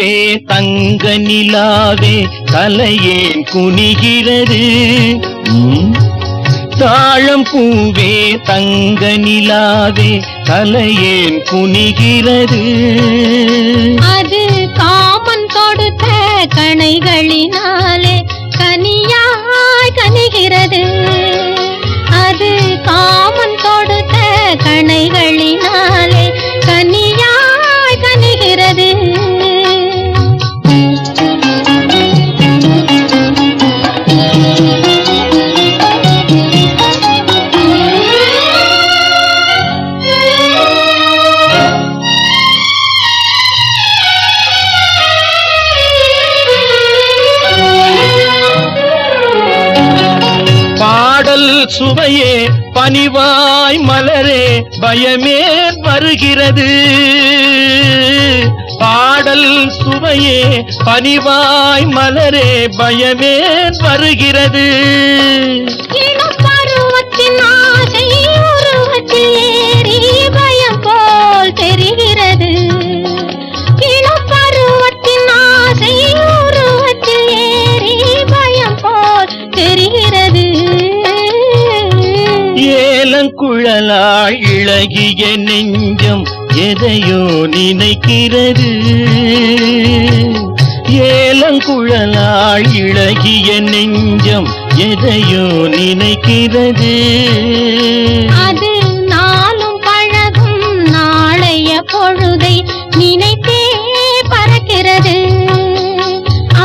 பூவே தங்க நிலாவே தலையேன் குனிகிறது. தாழம் பூவே தங்க நிலாவே தலையேன் குனிகிறது. அது காமன் தொடுத்த கணைகளினாலே கனியாய் கனிகிறது. அது காமன் தொடுத்த கணைகளினாலே கனியாய் கனிகிறது. சுவையே பனிவாய் மலரே பயமே வருகிறது. பாடல் சுவையே பனிவாய் மலரே பயமே வருகிறது. பருவத்தின் ஆசை உருவத்தில் ஏறி பயம் போல் தெரிகிறது. பருவத்தின் ஆசை உருவத்தில் ஏறி பயம் போல் தெரிகிறது. ஏலங்குழலாய் இளகிய நெஞ்சம் எதையோ நினைக்கிறது. ஏலங்குழலாய் இளகிய நெஞ்சம் எதையோ நினைக்கிறது. அது நாளும் பழகும் நாளைய பொழுதை நினைத்தே பறக்கிறது.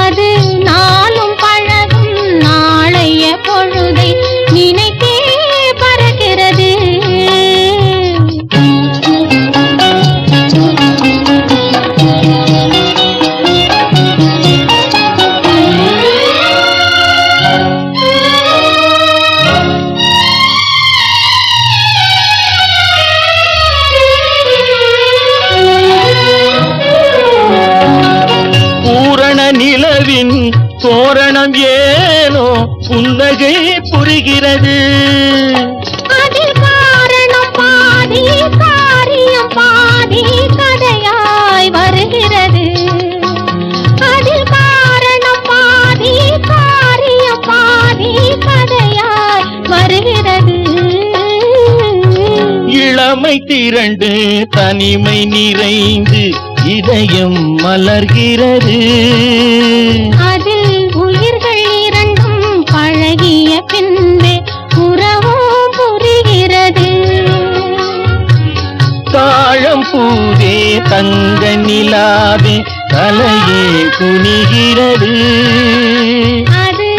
அது நாளும் பழகும் நாளைய பொழுதை நினைத்தே பறக்கிறது. நிலவின் தோரணம் ஏனோ புன்னகை புரிகிறது. அதில் காரணம் பாதி காரியம் பாதி கதையாய் வருகிறது. அதில் காரணம் பாதி காரியம் பாதி கதையாய் வருகிறது. இளமை திரண்டு தனிமை நிறைந்து இதயம் மலர்கிறது. அதில் உயிர்கள் இரண்டும் பழகிய பின்பே உறவும் புரிகிறது. தாழம் பூவே தங்க நிலாவே தலையே குனிகிறது. அது